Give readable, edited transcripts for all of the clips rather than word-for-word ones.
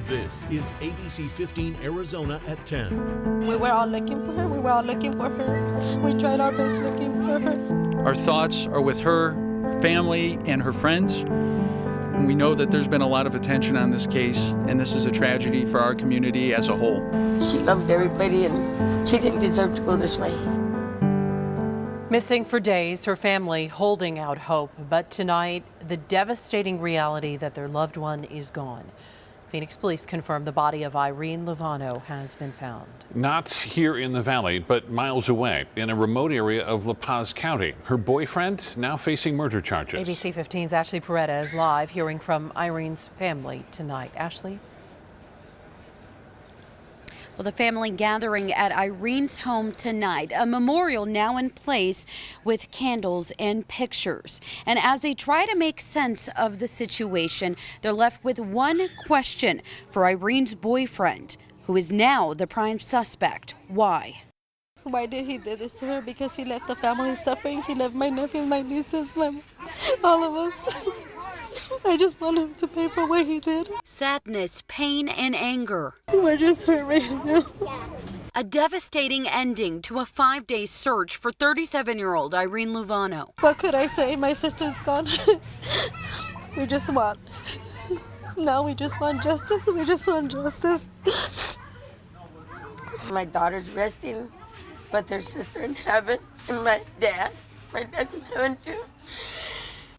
This is ABC 15 Arizona at 10. We were all looking for her. We were all looking for her. We tried our best looking for her. Our thoughts are with her family, and her friends. And we know that there's been a lot of attention on this case, and this is a tragedy for our community as a whole. She loved everybody, and she didn't deserve to go this way. Missing for days, her family holding out hope. But tonight, the devastating reality that their loved one is gone. Phoenix police confirmed the body of Irene Lovano has been found. Not here in the valley, but miles away in a remote area of La Paz County. Her boyfriend now facing murder charges. ABC 15's Ashley Peretta is live, hearing from Irene's family tonight. Ashley? Well, the family gathering at Irene's home tonight, a memorial now in place with candles and pictures. And as they try to make sense of the situation, they're left with one question for Irene's boyfriend, who is now the prime suspect. Why? Why did he do this to her? Because he left the family suffering. He left my nephews, my nieces, all of us. I just want him to pay for what he did. Sadness, pain, and anger. We're just hurt right now. A devastating ending to a 5-day search for 37-year-old Irene Lovano. What could I say? My sister's gone. We just want justice. We just want justice. My daughter's resting with her sister in heaven, and my dad's in heaven too.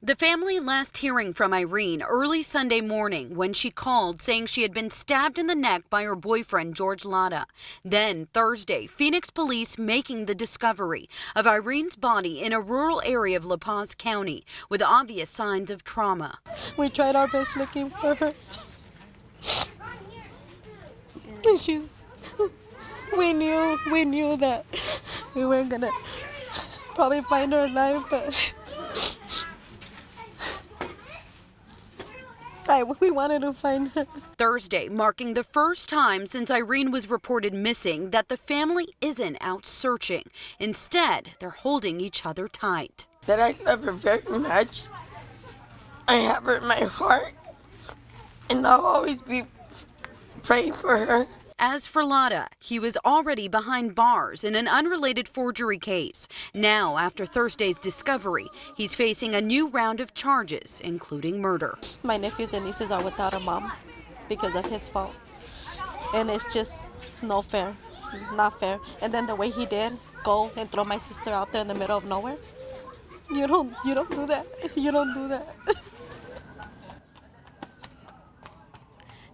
The family last hearing from Irene early Sunday morning when she called saying she had been stabbed in the neck by her boyfriend, George Latta. Then Thursday, Phoenix police making the discovery of Irene's body in a rural area of La Paz County with obvious signs of trauma. We tried our best looking for her. And we knew that we weren't gonna probably find her alive, but we wanted to find her. Thursday marking the first time since Irene was reported missing that the family isn't out searching. Instead, they're holding each other tight. That I love her very much. I have her in my heart, and I'll always be praying for her. As for Latta, he was already behind bars in an unrelated forgery case. Now, after Thursday's discovery, he's facing a new round of charges, including murder. My nephews and nieces are without a mom because of his fault. And it's just not fair. And then the way he did, go and throw my sister out there in the middle of nowhere. You don't do that. You don't do that.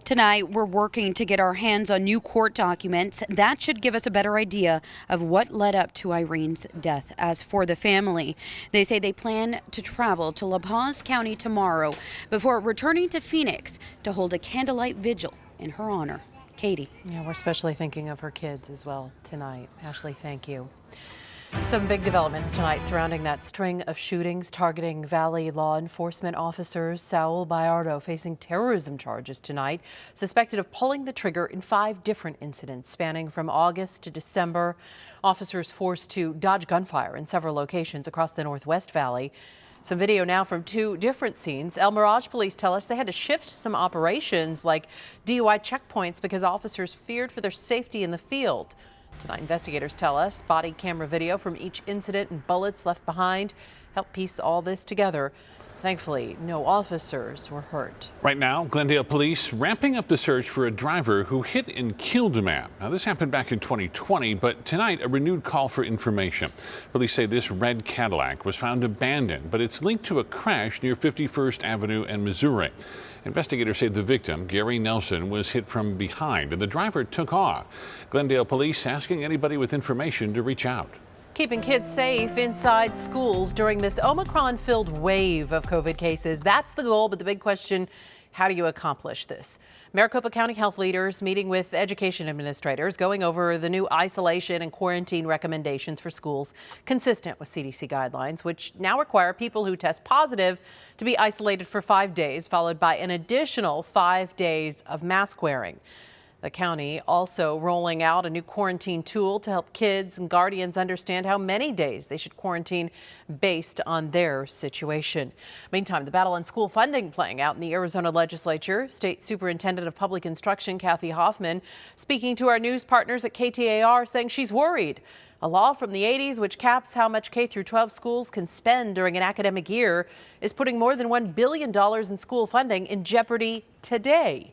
Tonight, we're working to get our hands on new court documents. That should give us a better idea of what led up to Irene's death. As for the family, they say they plan to travel to La Paz County tomorrow before returning to Phoenix to hold a candlelight vigil in her honor. Katie. Yeah, we're especially thinking of her kids as well tonight. Ashley, thank you. Some big developments tonight surrounding that string of shootings targeting Valley law enforcement officers. Saul Bayardo facing terrorism charges tonight, suspected of pulling the trigger in 5 different incidents spanning from August to December. Officers forced to dodge gunfire in several locations across the Northwest Valley. Some video now from 2 different scenes. El Mirage police tell us they had to shift some operations like DUI checkpoints because officers feared for their safety in the field. Tonight, investigators tell us body camera video from each incident and bullets left behind help piece all this together. Thankfully, no officers were hurt. Right now, Glendale police ramping up the search for a driver who hit and killed a man. Now, this happened back in 2020, but tonight a renewed call for information. Police say this red Cadillac was found abandoned, but it's linked to a crash near 51st Avenue and Missouri. Investigators say the victim, Gary Nelson, was hit from behind and the driver took off. Glendale police asking anybody with information to reach out. Keeping kids safe inside schools during this Omicron-filled wave of COVID cases. That's the goal, but the big question, how do you accomplish this? Maricopa County health leaders meeting with education administrators, going over the new isolation and quarantine recommendations for schools consistent with CDC guidelines, which now require people who test positive to be isolated for 5 days, followed by an additional 5 days of mask wearing. The county also rolling out a new quarantine tool to help kids and guardians understand how many days they should quarantine based on their situation. Meantime, the battle on school funding playing out in the Arizona legislature. State Superintendent of Public Instruction Kathy Hoffman speaking to our news partners at KTAR, saying she's worried. A law from the 80s which caps how much K-12 schools can spend during an academic year is putting more than $1 billion in school funding in jeopardy today.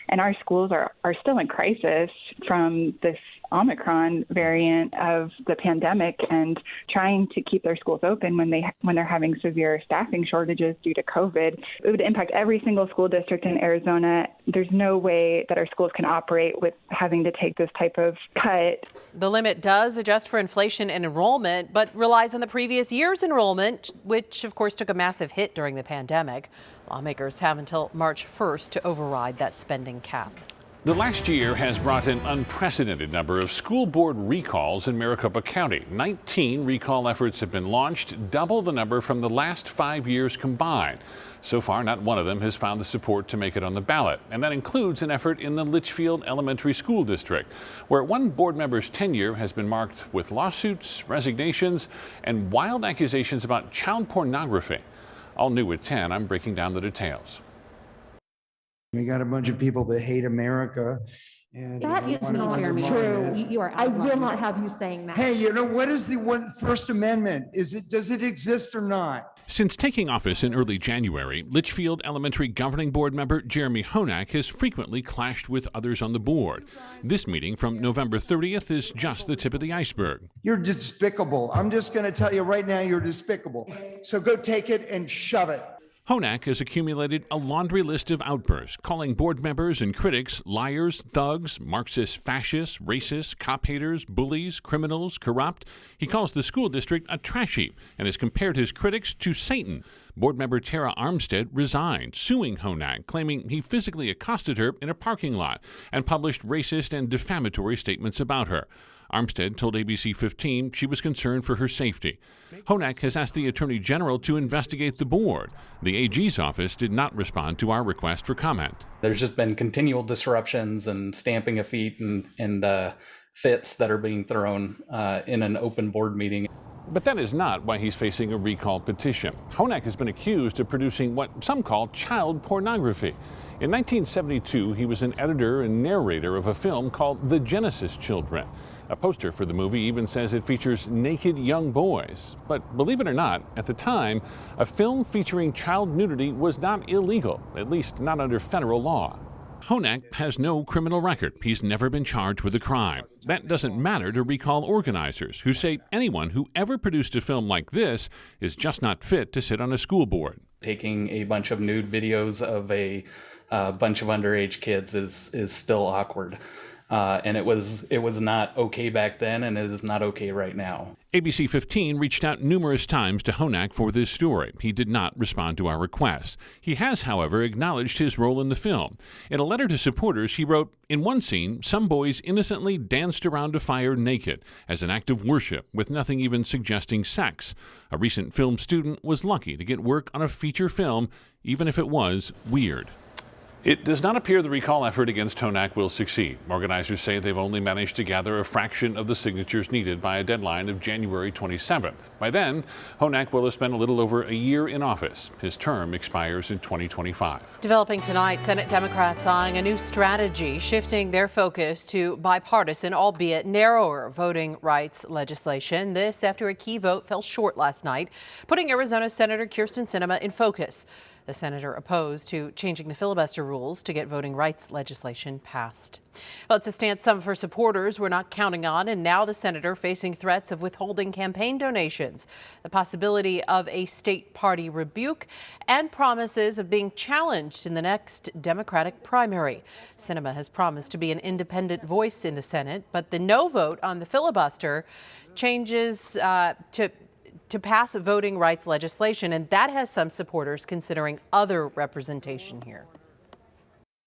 And our schools are still in crisis from this Omicron variant of the pandemic, and trying to keep their schools open when they're having severe staffing shortages due to COVID. It would impact every single school district in Arizona. There's no way that our schools can operate with having to take this type of cut. The limit does adjust for inflation and enrollment, but relies on the previous year's enrollment, which of course took a massive hit during the pandemic. Lawmakers have until March 1st to override that spending cap. The last year has brought an unprecedented number of school board recalls in Maricopa County. 19 recall efforts have been launched, double the number from the last 5 years combined. So far, not one of them has found the support to make it on the ballot, and that includes an effort in the Litchfield Elementary School District, where one board member's tenure has been marked with lawsuits, resignations, and wild accusations about child pornography. All new at 10, I'm breaking down the details. We got a bunch of people that hate America. And that is not true. You are. I will not have you saying that. Hey, you know, what is the First Amendment? Does it exist or not? Since taking office in early January, Litchfield Elementary Governing Board member Jeremy Honak has frequently clashed with others on the board. This meeting from November 30th is just the tip of the iceberg. You're despicable. I'm just going to tell you right now, you're despicable. So go take it and shove it. Honak has accumulated a laundry list of outbursts, calling board members and critics liars, thugs, Marxist fascists, racists, cop haters, bullies, criminals, corrupt. He calls the school district a trash heap and has compared his critics to Satan. Board member Tara Armstead resigned, suing Honak, claiming he physically accosted her in a parking lot and published racist and defamatory statements about her. Armstead told ABC 15 she was concerned for her safety. Honak has asked the Attorney General to investigate the board. The AG's office did not respond to our request for comment. There's just been continual disruptions and stamping of feet and fits that are being thrown in an open board meeting. But that is not why he's facing a recall petition. Honak has been accused of producing what some call child pornography. In 1972, he was an editor and narrator of a film called The Genesis Children. A poster for the movie even says it features naked young boys. But believe it or not, at the time, a film featuring child nudity was not illegal, at least not under federal law. Honak has no criminal record. He's never been charged with a crime. That doesn't matter to recall organizers, who say anyone who ever produced a film like this is just not fit to sit on a school board. Taking a bunch of nude videos of a bunch of underage kids is still awkward. And it was not okay back then, and it is not okay right now. ABC 15 reached out numerous times to Honak for this story. He did not respond to our requests. He has, however, acknowledged his role in the film. In a letter to supporters, he wrote, "In one scene, some boys innocently danced around a fire naked as an act of worship with nothing even suggesting sex. A recent film student was lucky to get work on a feature film, even if it was weird." It does not appear the recall effort against Honak will succeed. Organizers say they've only managed to gather a fraction of the signatures needed by a deadline of January 27th. By then, Honak will have spent a little over a year in office. His term expires in 2025. Developing tonight, Senate Democrats eyeing a new strategy, shifting their focus to bipartisan, albeit narrower, voting rights legislation. This after a key vote fell short last night, putting Arizona Senator Kyrsten Sinema in focus. The senator opposed to changing the filibuster rules to get voting rights legislation passed. Well, it's a stance some of her supporters were not counting on, and now the senator facing threats of withholding campaign donations, the possibility of a state party rebuke, and promises of being challenged in the next Democratic primary. Sinema has promised to be an independent voice in the Senate, but the no vote on the filibuster changes to pass voting rights legislation, and that has some supporters considering other representation here.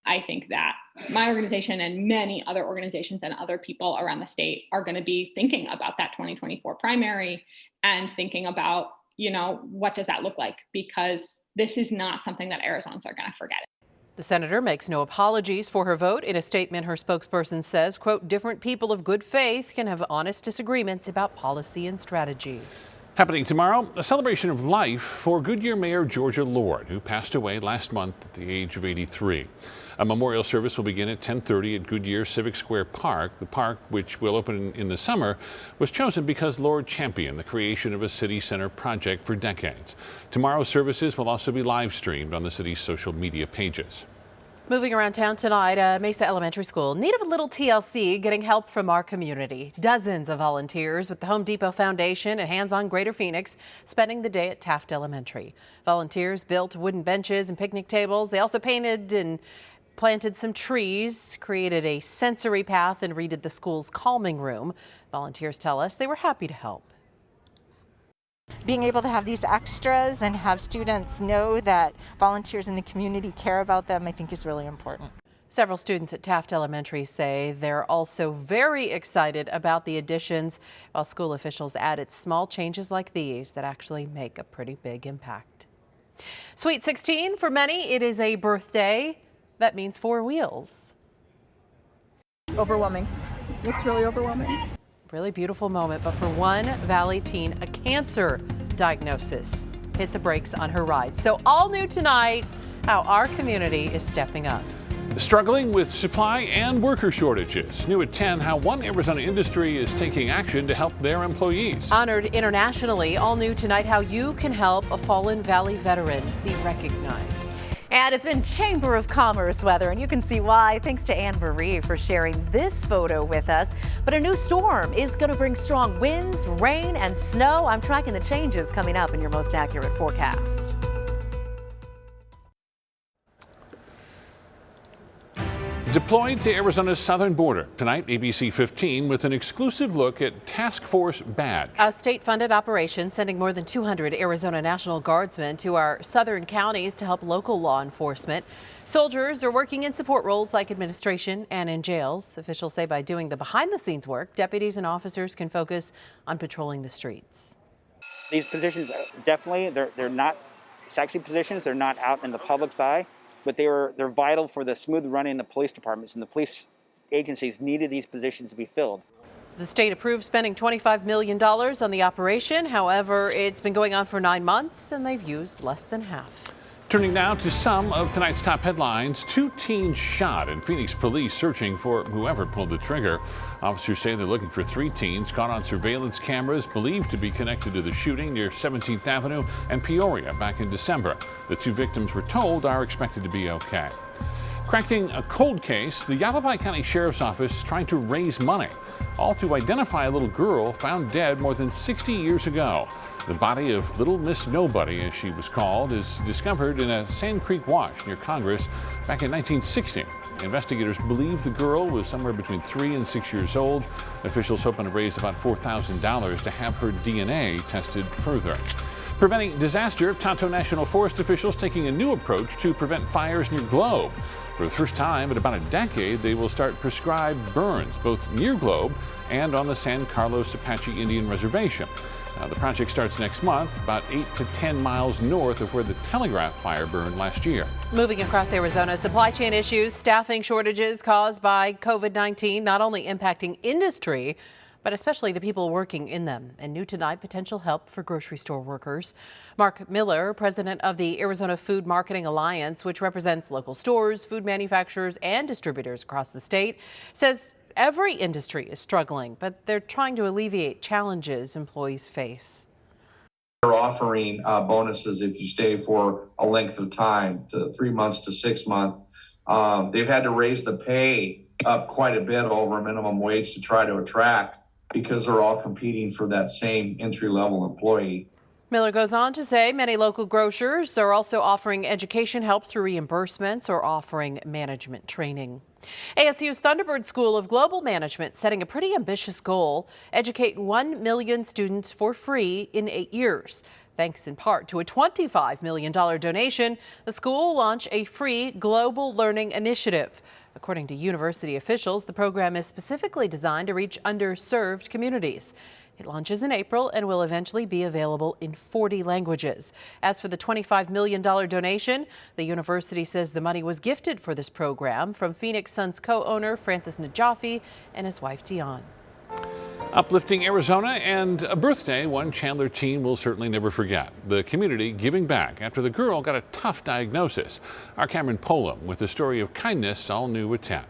I think that my organization and many other organizations and other people around the state are going to be thinking about that 2024 primary and thinking about, what does that look like? Because this is not something that Arizonans are going to forget. The senator makes no apologies for her vote. In a statement, her spokesperson says, quote, different people of good faith can have honest disagreements about policy and strategy. Happening tomorrow, a celebration of life for Goodyear Mayor Georgia Lord, who passed away last month at the age of 83. A memorial service will begin at 10:30 at Goodyear Civic Square Park. The park, which will open in the summer, was chosen because Lord championed the creation of a city center project for decades. Tomorrow's services will also be live streamed on the city's social media pages. Moving around town tonight, Mesa Elementary School in need of a little TLC, getting help from our community. Dozens of volunteers with the Home Depot Foundation and Hands on Greater Phoenix spending the day at Taft Elementary. Volunteers built wooden benches and picnic tables. They also painted and planted some trees, created a sensory path, and redid the school's calming room. Volunteers tell us they were happy to help. Being able to have these extras and have students know that volunteers in the community care about them, I think is really important. Several students at Taft Elementary say they're also very excited about the additions, while school officials added small changes like these that actually make a pretty big impact. Sweet 16, for many, it is a birthday that means 4 wheels. Overwhelming. It's really overwhelming. Really beautiful moment, but for one Valley teen, a cancer diagnosis hit the brakes on her ride. So all new tonight, how our community is stepping up. Struggling with supply and worker shortages. New at 10, how one Arizona industry is taking action to help their employees. Honored internationally, all new tonight, how you can help a fallen Valley veteran be recognized. And it's been Chamber of Commerce weather, and you can see why thanks to Anne Marie for sharing this photo with us. But a new storm is going to bring strong winds, rain, and snow. I'm tracking the changes coming up in your most accurate forecast. Deployed to Arizona's southern border. Tonight, ABC 15 with an exclusive look at Task Force Badge. A state-funded operation sending more than 200 Arizona National Guardsmen to our southern counties to help local law enforcement. Soldiers are working in support roles like administration and in jails. Officials say by doing the behind-the-scenes work, deputies and officers can focus on patrolling the streets. These positions, definitely, they're not sexy positions. They're not out in the public's eye. But they're vital for the smooth running of police departments, and the police agencies needed these positions to be filled. The state approved spending $25 million on the operation. However, it's been going on for 9 months, and they've used less than half. Turning now to some of tonight's top headlines. 2 teens shot, and Phoenix police searching for whoever pulled the trigger. Officers say they're looking for 3 teens caught on surveillance cameras believed to be connected to the shooting near 17th Avenue and Peoria back in December. The 2 victims were told are expected to be okay. Cracking a cold case, the Yavapai County Sheriff's Office trying to raise money, all to identify a little girl found dead more than 60 years ago. The body of Little Miss Nobody, as she was called, is discovered in a Sand Creek wash near Congress back in 1960. Investigators believe the girl was somewhere between 3 and 6 years old. Officials hoping to raise about $4,000 to have her DNA tested further. Preventing disaster, Tonto National Forest officials taking a new approach to prevent fires near Globe. For the first time in about a decade, they will start prescribed burns, both near Globe and on the San Carlos Apache Indian Reservation. The project starts next month, about 8 to 10 miles north of where the Telegraph fire burned last year. Moving across Arizona, supply chain issues, staffing shortages caused by COVID-19 not only impacting industry, but especially the people working in them. And new tonight, potential help for grocery store workers. Mark Miller, president of the Arizona Food Marketing Alliance, which represents local stores, food manufacturers, and distributors across the state, says every industry is struggling, but they're trying to alleviate challenges employees face. They're offering bonuses if you stay for a length of time, to 3 months to 6 months. They've had to raise the pay up quite a bit over minimum wage to try to attract, because they're all competing for that same entry-level employee. Miller goes on to say many local grocers are also offering education help through reimbursements or offering management training. ASU's Thunderbird School of Global Management setting a pretty ambitious goal: educate 1 million students for free in 8 years. Thanks in part to a $25 million donation, the school will launch a free global learning initiative. According to university officials, the program is specifically designed to reach underserved communities. It launches in April and will eventually be available in 40 languages. As for the $25 million donation, the university says the money was gifted for this program from Phoenix Suns co-owner Francis Najafi and his wife Dion. Uplifting Arizona and a birthday one Chandler teen will certainly never forget. The community giving back after the girl got a tough diagnosis. Our Cameron Polam with a story of kindness all new at 10.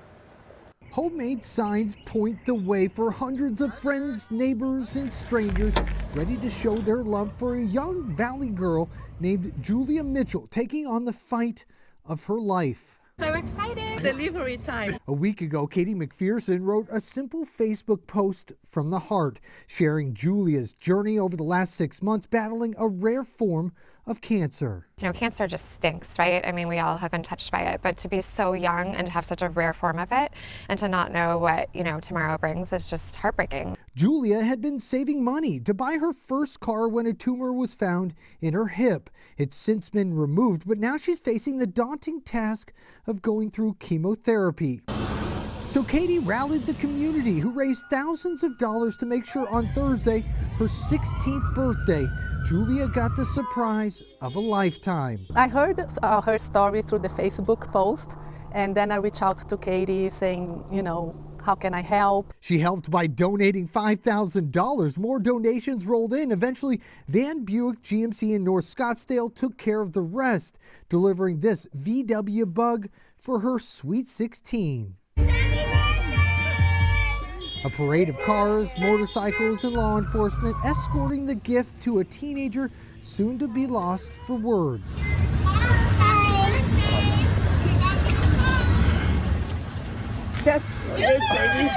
Homemade signs point the way for hundreds of friends, neighbors, and strangers ready to show their love for a young Valley girl named Julia Mitchell, taking on the fight of her life. So excited. Delivery time. A week ago, Katie McPherson wrote a simple Facebook post from the heart, sharing Julia's journey over the last 6 months battling a rare form of cancer. You know, cancer just stinks, right? I mean, we all have been touched by it, but to be so young and to have such a rare form of it and to not know what, tomorrow brings is just heartbreaking. Julia had been saving money to buy her first car when a tumor was found in her hip. It's since been removed, but now she's facing the daunting task of going through chemotherapy. So Katie rallied the community, who raised thousands of dollars to make sure on Thursday, her 16th birthday, Julia got the surprise of a lifetime. I heard her story through the Facebook post, and then I reached out to Katie saying, how can I help? She helped by donating $5,000. More donations rolled in. Eventually, Van Buick GMC in North Scottsdale took care of the rest, delivering this VW Bug for her sweet 16. A parade of cars, motorcycles, and law enforcement escorting the gift to a teenager soon to be lost for words. That's what it is, baby.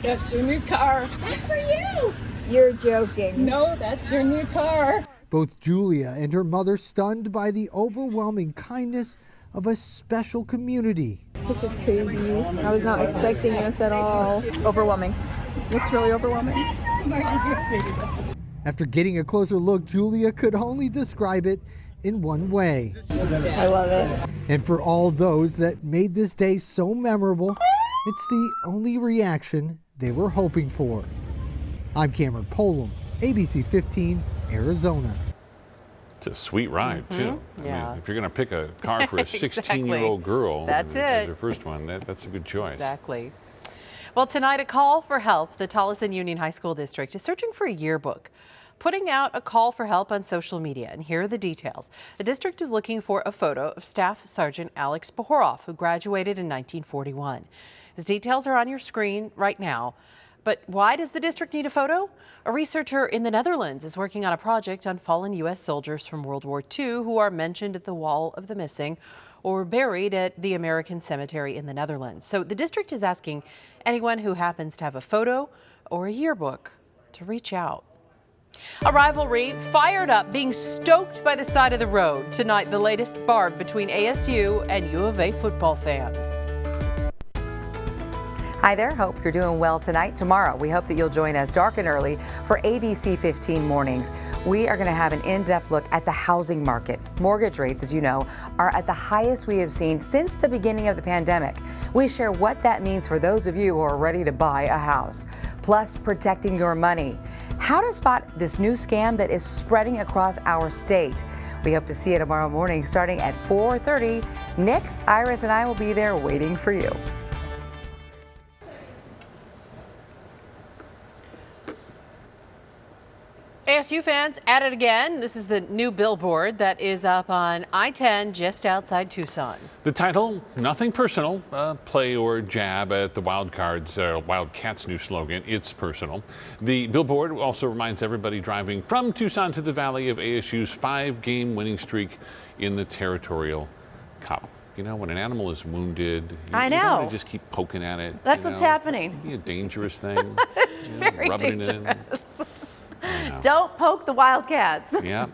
That's your new car. That's for you. You're joking. No, that's your new car. Both Julia and her mother stunned by the overwhelming kindness of a special community. This is crazy. I was not expecting this at all. Overwhelming. It's really overwhelming. After getting a closer look, Julia could only describe it in one way. I love it. And for all those that made this day so memorable, it's the only reaction they were hoping for. I'm Cameron Polam, ABC 15, Arizona. It's a sweet ride, too. Yeah. I mean, if you're going to pick a car for a 16-year-old girl, That's as it. her first one, that's a good choice. Exactly. Well, tonight, a call for help. The Tolleson Union High School District is searching for a yearbook, putting out a call for help on social media. And here are the details. The district is looking for a photo of Staff Sergeant Alex Bohoroff, who graduated in 1941. His details are on your screen right now. But why does the district need a photo? A researcher in the Netherlands is working on a project on fallen U.S. soldiers from World War II who are mentioned at the Wall of the Missing or buried at the American Cemetery in the Netherlands. So the district is asking anyone who happens to have a photo or a yearbook to reach out. A rivalry fired up, being stoked by the side of the road. Tonight, the latest barb between ASU and U of A football fans. Hi there, hope you're doing well tonight. Tomorrow, we hope that you'll join us dark and early for ABC 15 mornings. We are going to have an in-depth look at the housing market. Mortgage rates, as you know, are at the highest we have seen since the beginning of the pandemic. We share what that means for those of you who are ready to buy a house, plus protecting your money. How to spot this new scam that is spreading across our state. We hope to see you tomorrow morning starting at 4:30. Nick, Iris, and I will be there waiting for you. ASU fans at it again. This is the new billboard that is up on I-10 just outside Tucson. The title, Nothing Personal, a play or jab at the Wildcats' new slogan, It's Personal. The billboard also reminds everybody driving from Tucson to the Valley of ASU's 5-game winning streak in the Territorial Cup. You know, when an animal is wounded, you don't want to just keep poking at it. That's what's happening. It can be a dangerous thing. It's very rubbing dangerous. it in. Don't poke the Wildcats. Yeah.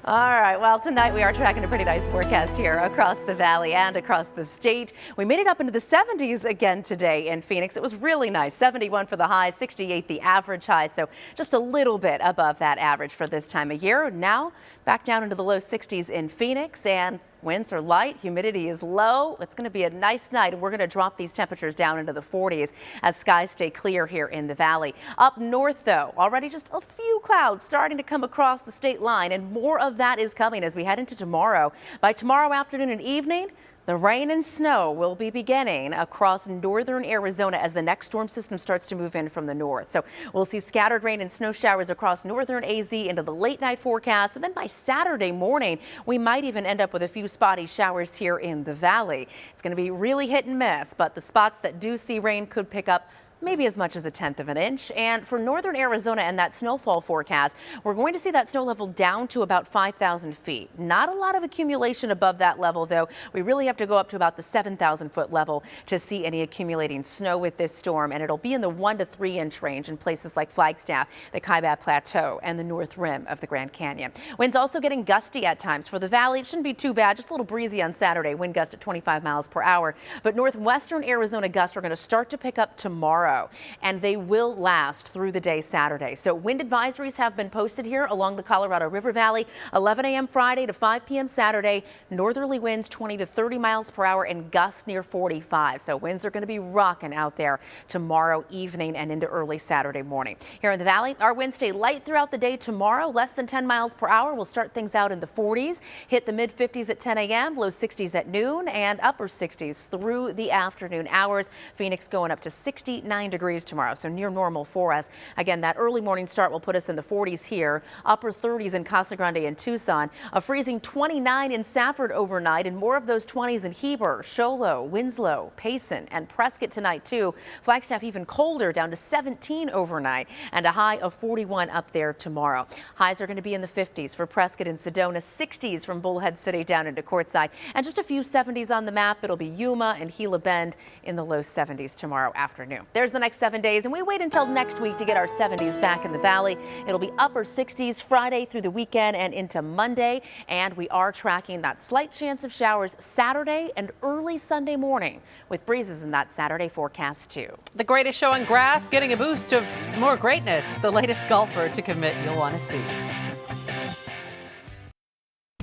All right, well, tonight we are tracking a pretty nice forecast here across the valley and across the state. We made it up into the 70s again today in Phoenix. It was really nice. 71 for the high, 68 the average high, so just a little bit above that average for this time of year. Now back down into the low 60s in Phoenix, and Winds are light, humidity is low. It's going to be a nice night, and we're going to drop these temperatures down into the 40s as skies stay clear here in the valley. Up north, though, already just a few clouds starting to come across the state line, and more of that is coming as we head into tomorrow. By tomorrow afternoon and evening, the rain and snow will be beginning across northern Arizona as the next storm system starts to move in from the north. So we'll see scattered rain and snow showers across northern AZ into the late night forecast. And then by Saturday morning, we might even end up with a few spotty showers here in the valley. It's going to be really hit and miss, but the spots that do see rain could pick up maybe as much as 1/10 of an inch. And for northern Arizona and that snowfall forecast, we're going to see that snow level down to about 5,000 feet. Not a lot of accumulation above that level, though. We really have to go up to about the 7,000 foot level to see any accumulating snow with this storm. And it'll be in the 1 to 3 inch range in places like Flagstaff, the Kaibab Plateau, and the north rim of the Grand Canyon. Winds also getting gusty at times. For the valley, it shouldn't be too bad. Just a little breezy on Saturday. Wind gust at 25 miles per hour. But northwestern Arizona gusts are going to start to pick up tomorrow, and they will last through the day Saturday. So wind advisories have been posted here along the Colorado River Valley, 11 a.m. Friday to 5 p.m. Saturday. Northerly winds 20 to 30 miles per hour and gusts near 45. So winds are going to be rocking out there tomorrow evening and into early Saturday morning. Here in the valley, our winds stay light throughout the day tomorrow, less than 10 miles per hour. We'll start things out in the 40s, hit the mid 50s at 10 a.m., low 60s at noon, and upper 60s through the afternoon hours. Phoenix going up to 69 degrees tomorrow, so near normal for us. Again, that early morning start will put us in the 40s here, upper 30s in Casa Grande and Tucson, a freezing 29 in Safford overnight, and more of those 20s in Heber, Show Low, Winslow, Payson, and Prescott tonight too. Flagstaff even colder, down to 17 overnight, and a high of 41 up there tomorrow. Highs are going to be in the 50s for Prescott and Sedona, 60s from Bullhead City down into Quartzsite, and just a few 70s on the map. It'll be Yuma and Gila Bend in the low 70s tomorrow afternoon. There's the next 7 days, and we wait until next week to get our 70s back in the valley. It'll be upper 60s Friday through the weekend and into Monday, and we are tracking that slight chance of showers Saturday and early Sunday morning with breezes in that Saturday forecast too. The greatest show on grass getting a boost of more greatness. The latest golfer to commit you'll want to see.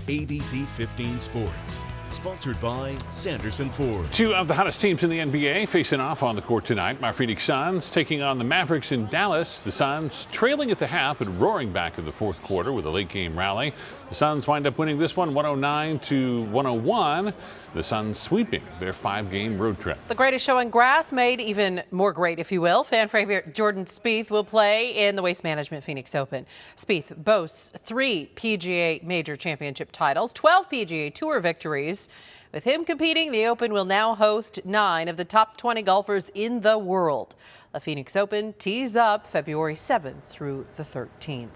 ABC 15 Sports, sponsored by Sanderson Ford. Two of the hottest teams in the NBA facing off on the court tonight. My Phoenix Suns taking on the Mavericks in Dallas. The Suns trailing at the half but roaring back in the fourth quarter with a late game rally. The Suns wind up winning this one 109-101. The Suns sweeping their 5-game road trip. The greatest show on grass made even more great, if you will. Fan favorite Jordan Spieth will play in the Waste Management Phoenix Open. Spieth boasts 3 PGA Major Championship titles, 12 PGA Tour victories. With him competing, the Open will now host 9 of the top 20 golfers in the world. The Phoenix Open tees up February 7th through the 13th.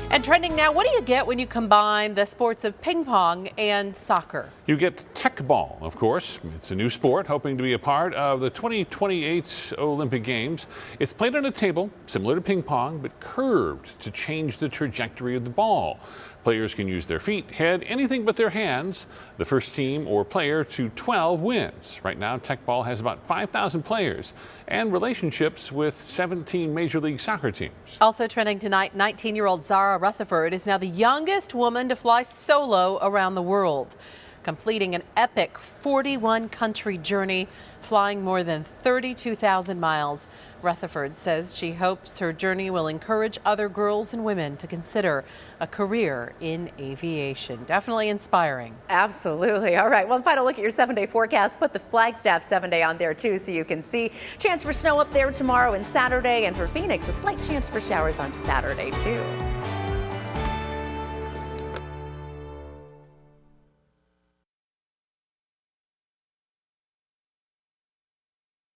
And trending now, what do you get when you combine the sports of ping pong and soccer? You get tech ball, of course. It's a new sport hoping to be a part of the 2028 Olympic Games. It's played on a table similar to ping pong, but curved to change the trajectory of the ball. Players can use their feet, head, anything but their hands. The first team or player to 12 wins. Right now, tech ball has about 5,000 players and relationships with 17 Major League Soccer teams. Also trending tonight, 19-year-old Zara Rutherford is now the youngest woman to fly solo around the world, completing an epic 41-country journey, flying more than 32,000 miles. Rutherford says she hopes her journey will encourage other girls and women to consider a career in aviation. Definitely inspiring. Absolutely. All right. One final look at your 7-day forecast. Put the Flagstaff 7-day on there too so you can see. Chance for snow up there tomorrow and Saturday. And for Phoenix, a slight chance for showers on Saturday too.